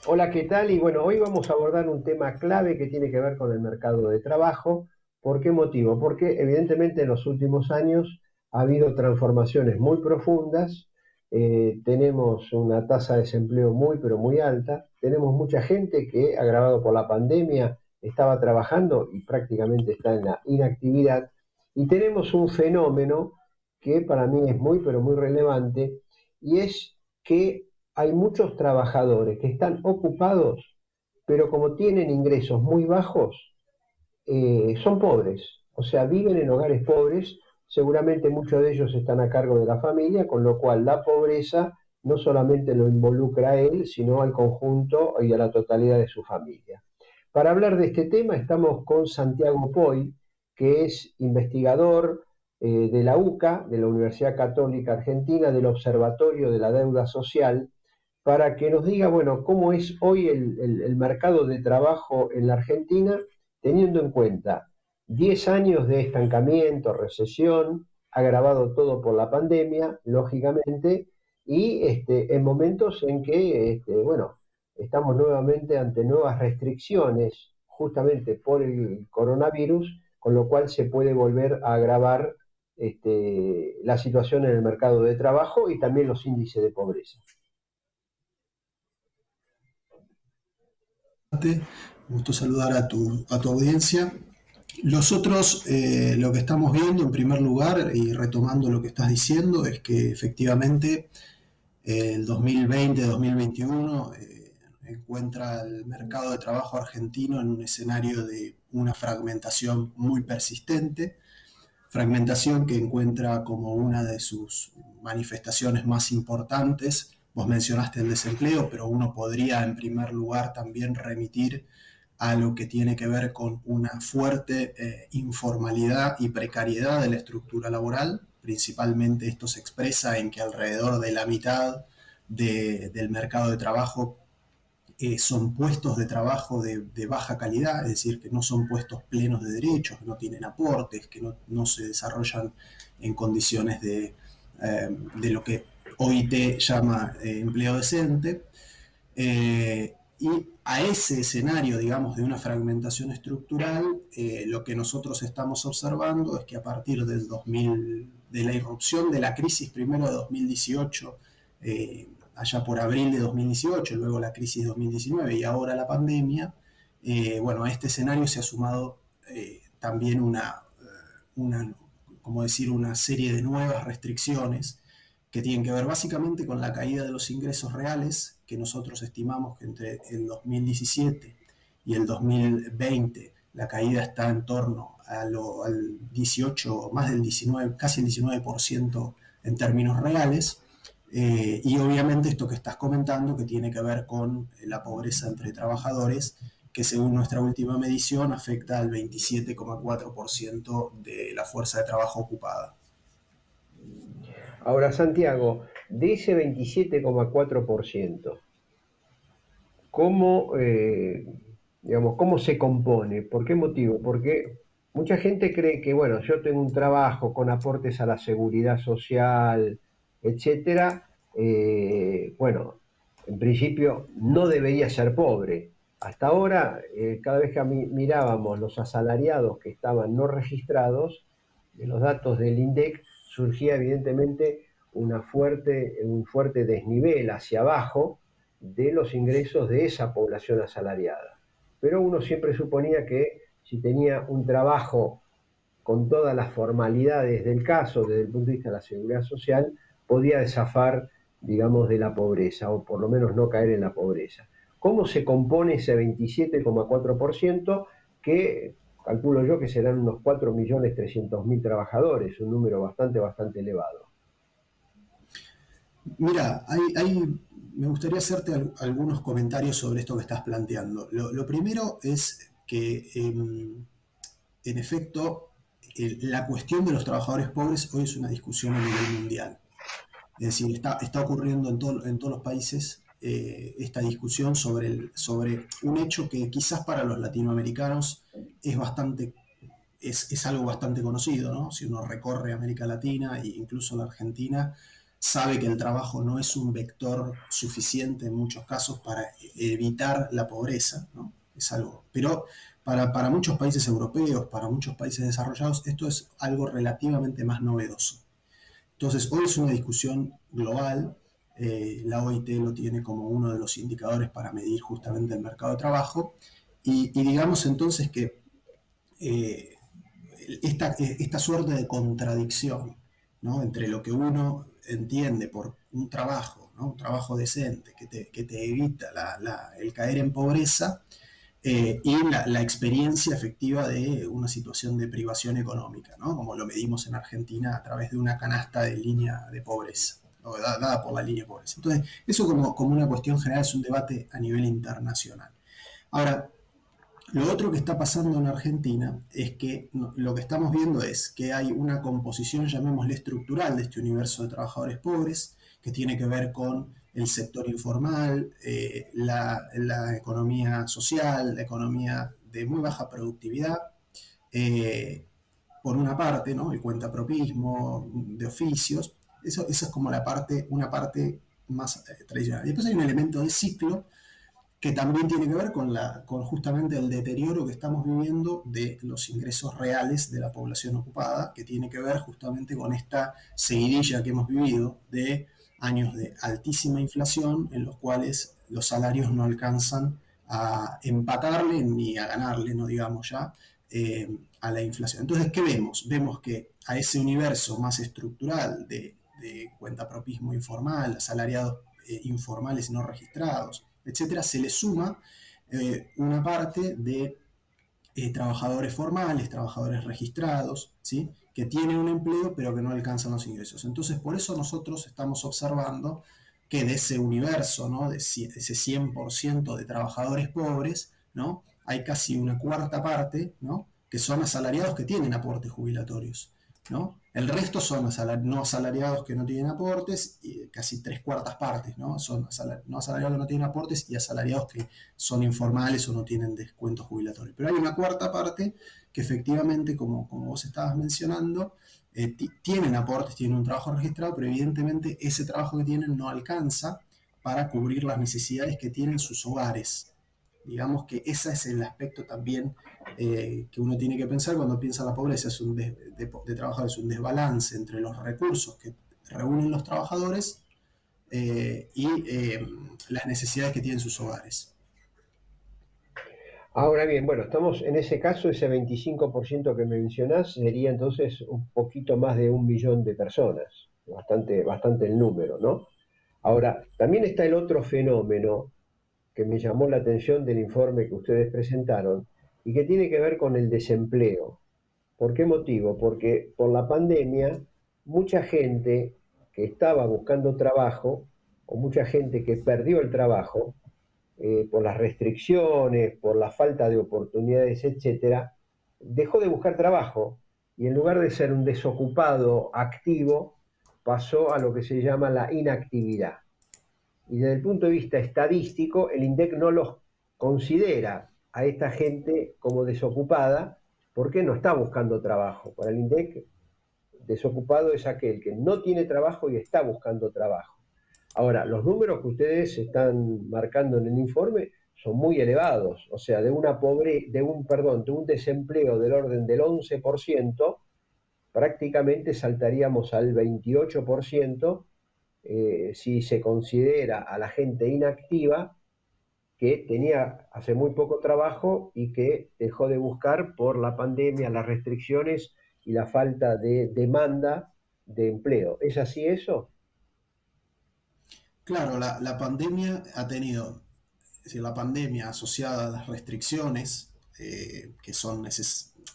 Hola, ¿qué tal? Y bueno, hoy vamos a abordar un tema clave que tiene que ver con el mercado de trabajo. ¿Por qué motivo? Porque evidentemente en los últimos años ha habido transformaciones muy profundas. Tenemos una tasa de desempleo muy, pero muy alta. Tenemos mucha gente que, agravado por la pandemia, estaba trabajando y prácticamente está en la inactividad. Y tenemos un fenómeno que para mí es muy, pero muy relevante, y es que hay muchos trabajadores que están ocupados, pero como tienen ingresos muy bajos, son pobres, o sea, viven en hogares pobres, seguramente muchos de ellos están a cargo de la familia, con lo cual la pobreza no solamente lo involucra a él, sino al conjunto y a la totalidad de su familia. Para hablar de este tema estamos con Santiago Poy, que es investigador de la UCA, de la Universidad Católica Argentina, del Observatorio de la Deuda Social, para que nos diga, bueno, cómo es hoy el mercado de trabajo en la Argentina, teniendo en cuenta 10 años de estancamiento, recesión, agravado todo por la pandemia, lógicamente, y en momentos en que, bueno, estamos nuevamente ante nuevas restricciones, justamente por el coronavirus, con lo cual se puede volver a agravar la situación en el mercado de trabajo y también los índices de pobreza. Gusto saludar a tu audiencia. Nosotros lo que estamos viendo en primer lugar, y retomando lo que estás diciendo, es que efectivamente el 2020-2021 encuentra el mercado de trabajo argentino en un escenario de una fragmentación muy persistente, fragmentación que encuentra como una de sus manifestaciones más importantes. Vos mencionaste el desempleo, pero uno podría en primer lugar también remitir a lo que tiene que ver con una fuerte informalidad y precariedad de la estructura laboral. Principalmente esto se expresa en que alrededor de la mitad del mercado de trabajo son puestos de trabajo de baja calidad, es decir, que no son puestos plenos de derechos, que no tienen aportes, que no se desarrollan en condiciones de lo que OIT llama empleo decente. Y a ese escenario, digamos, de una fragmentación estructural, lo que nosotros estamos observando es que a partir de la irrupción de la crisis primero de 2018, allá por abril de 2018, luego la crisis de 2019 y ahora la pandemia, bueno, a este escenario se ha sumado también una, como decir, una serie de nuevas restricciones que tienen que ver básicamente con la caída de los ingresos reales, que nosotros estimamos que entre el 2017 y el 2020 la caída está en torno al 18, más del 19, casi el 19% en términos reales. Y obviamente esto que estás comentando, que tiene que ver con la pobreza entre trabajadores, que según nuestra última medición afecta al 27,4% de la fuerza de trabajo ocupada. Ahora, Santiago, de ese 27,4%, ¿cómo, digamos, cómo se compone? ¿Por qué motivo? Porque mucha gente cree que, bueno, yo tengo un trabajo con aportes a la seguridad social, etcétera, bueno, en principio no debería ser pobre. Hasta ahora, cada vez que mirábamos los asalariados que estaban no registrados, de los datos del INDEC, surgía evidentemente un fuerte desnivel hacia abajo de los ingresos de esa población asalariada. Pero uno siempre suponía que si tenía un trabajo con todas las formalidades del caso desde el punto de vista de la seguridad social, podía zafar, digamos, de la pobreza, o por lo menos no caer en la pobreza. ¿Cómo se compone ese 27,4% que calculo yo que serán unos 4.300.000 trabajadores, un número bastante, bastante elevado? Mira, me gustaría hacerte algunos comentarios sobre esto que estás planteando. Lo primero es que, en efecto, la cuestión de los trabajadores pobres hoy es una discusión a nivel mundial. Es decir, está ocurriendo en todos los países esta discusión sobre un hecho que quizás para los latinoamericanos es algo bastante conocido, ¿no? Si uno recorre América Latina e incluso la Argentina, sabe que el trabajo no es un vector suficiente en muchos casos para evitar la pobreza, ¿no? Es algo, pero para muchos países europeos, para muchos países desarrollados, esto es algo relativamente más novedoso. Entonces, hoy es una discusión global. La OIT lo tiene como uno de los indicadores para medir justamente el mercado de trabajo. Y digamos entonces que eh, esta suerte de contradicción, ¿no?, entre lo que uno entiende por un trabajo, ¿no?, un trabajo decente que te evita el caer en pobreza, y la experiencia efectiva de una situación de privación económica, ¿no?, como lo medimos en Argentina a través de una canasta de línea de pobreza, ¿no?, dada por la línea de pobreza. Entonces, eso como una cuestión general es un debate a nivel internacional. Ahora, lo otro que está pasando en Argentina es que lo que estamos viendo es que hay una composición, llamémosle estructural, de este universo de trabajadores pobres, que tiene que ver con el sector informal, la economía social, la economía de muy baja productividad, eh, por una parte, ¿no?, el cuentapropismo de oficios. Eso es como una parte más tradicional. Y después hay un elemento de ciclo que también tiene que ver con justamente el deterioro que estamos viviendo de los ingresos reales de la población ocupada, que tiene que ver justamente con esta seguidilla que hemos vivido de años de altísima inflación en los cuales los salarios no alcanzan a empatarle ni a ganarle, no digamos ya, a la inflación. Entonces, ¿qué vemos? Vemos que a ese universo más estructural de cuentapropismo informal, asalariados informales no registrados, etcétera, se le suma una parte de trabajadores formales, trabajadores registrados, ¿sí?, que tienen un empleo pero que no alcanzan los ingresos. Entonces, por eso nosotros estamos observando que de ese universo, ¿no?, de ese 100% de trabajadores pobres, ¿no?, hay casi una cuarta parte, ¿no?, que son asalariados que tienen aportes jubilatorios, ¿no? El resto son no asalariados que no tienen aportes, y casi tres cuartas partes, ¿no?, son no asalariados que no tienen aportes y asalariados que son informales o no tienen descuento jubilatorio. Pero hay una cuarta parte que efectivamente, como vos estabas mencionando, tienen aportes, tienen un trabajo registrado, pero evidentemente ese trabajo que tienen no alcanza para cubrir las necesidades que tienen sus hogares. Digamos que ese es el aspecto también que uno tiene que pensar cuando piensa la pobreza es de trabajadores, un desbalance entre los recursos que reúnen los trabajadores y las necesidades que tienen sus hogares. Ahora bien, bueno, estamos en ese caso, ese 25% que mencionás sería entonces un poquito más de 1 millón de personas, bastante el número, ¿no? Ahora, también está el otro fenómeno que me llamó la atención del informe que ustedes presentaron y que tiene que ver con el desempleo. ¿Por qué motivo? Porque por la pandemia mucha gente que estaba buscando trabajo o mucha gente que perdió el trabajo por las restricciones, por la falta de oportunidades, etcétera, dejó de buscar trabajo y en lugar de ser un desocupado activo, pasó a lo que se llama la inactividad. Y desde el punto de vista estadístico, el INDEC no los considera a esta gente como desocupada porque no está buscando trabajo. Para el INDEC, desocupado es aquel que no tiene trabajo y está buscando trabajo. Ahora, los números que ustedes están marcando en el informe son muy elevados, o sea, de un desempleo del orden del 11%, prácticamente saltaríamos al 28% si se considera a la gente inactiva que tenía hace muy poco trabajo y que dejó de buscar por la pandemia, las restricciones y la falta de demanda de empleo. ¿Es así eso? Claro, la pandemia ha tenido, es decir, la pandemia asociada a las restricciones que son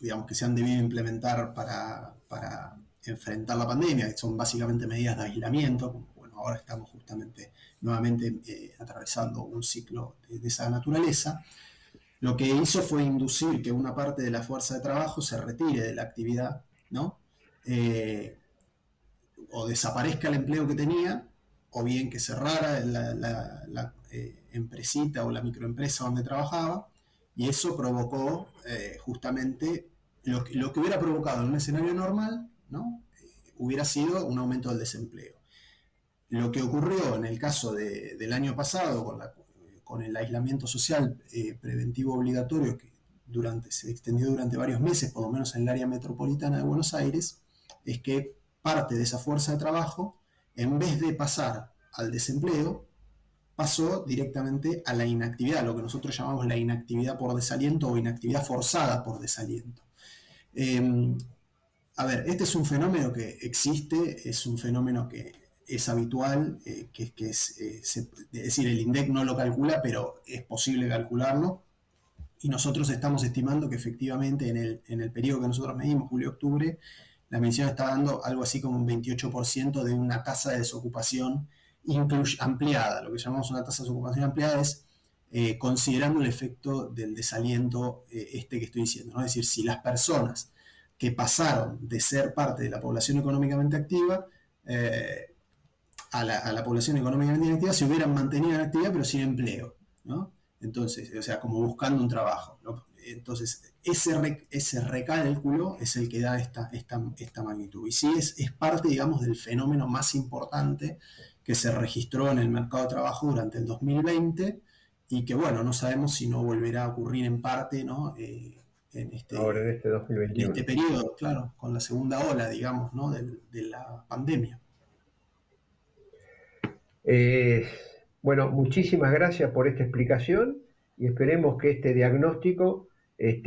digamos, que se han debido implementar para enfrentar la pandemia, que son básicamente medidas de aislamiento, como bueno, ahora estamos justamente nuevamente atravesando un ciclo de esa naturaleza. Lo que hizo fue inducir que una parte de la fuerza de trabajo se retire de la actividad, ¿no? Eh, o desaparezca el empleo que tenía, o bien que cerrara la empresita o la microempresa donde trabajaba, y eso provocó justamente lo que hubiera provocado en un escenario normal, ¿no? Hubiera sido un aumento del desempleo. Lo que ocurrió en el caso del año pasado con el aislamiento social preventivo obligatorio que se extendió durante varios meses, por lo menos en el área metropolitana de Buenos Aires, es que parte de esa fuerza de trabajo, en vez de pasar al desempleo, pasó directamente a la inactividad, lo que nosotros llamamos la inactividad por desaliento o inactividad forzada por desaliento. Eh, a ver, este es un fenómeno que existe, es un fenómeno que es habitual, es decir, el INDEC no lo calcula, pero es posible calcularlo. Y nosotros estamos estimando que efectivamente en el periodo que nosotros medimos, julio-octubre, la medición está dando algo así como un 28% de una tasa de desocupación ampliada. Lo que llamamos una tasa de desocupación ampliada es considerando el efecto del desaliento que estoy diciendo, ¿no? Es decir, si las personas que pasaron de ser parte de la población económicamente activa a la población económicamente inactiva se hubieran mantenido en actividad pero sin empleo, ¿no? Entonces, o sea, como buscando un trabajo, ¿no? Entonces, ese recálculo es el que da esta magnitud. Y sí, es parte, digamos, del fenómeno más importante que se registró en el mercado de trabajo durante el 2020 y que, bueno, no sabemos si no volverá a ocurrir en parte, ¿no? Ahora en este En este 2021. periodo, claro, con la segunda ola, digamos, ¿no? de la pandemia. Eh, bueno, muchísimas gracias por esta explicación y esperemos que este diagnóstico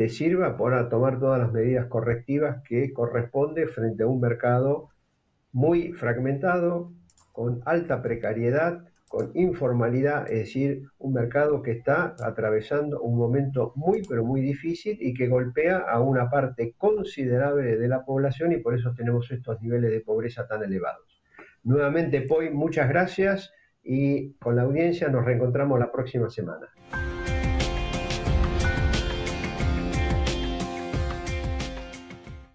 sirva para tomar todas las medidas correctivas que corresponde frente a un mercado muy fragmentado, con alta precariedad, con informalidad, es decir, un mercado que está atravesando un momento muy, pero muy difícil y que golpea a una parte considerable de la población y por eso tenemos estos niveles de pobreza tan elevados. Nuevamente, Poi, muchas gracias y con la audiencia nos reencontramos la próxima semana.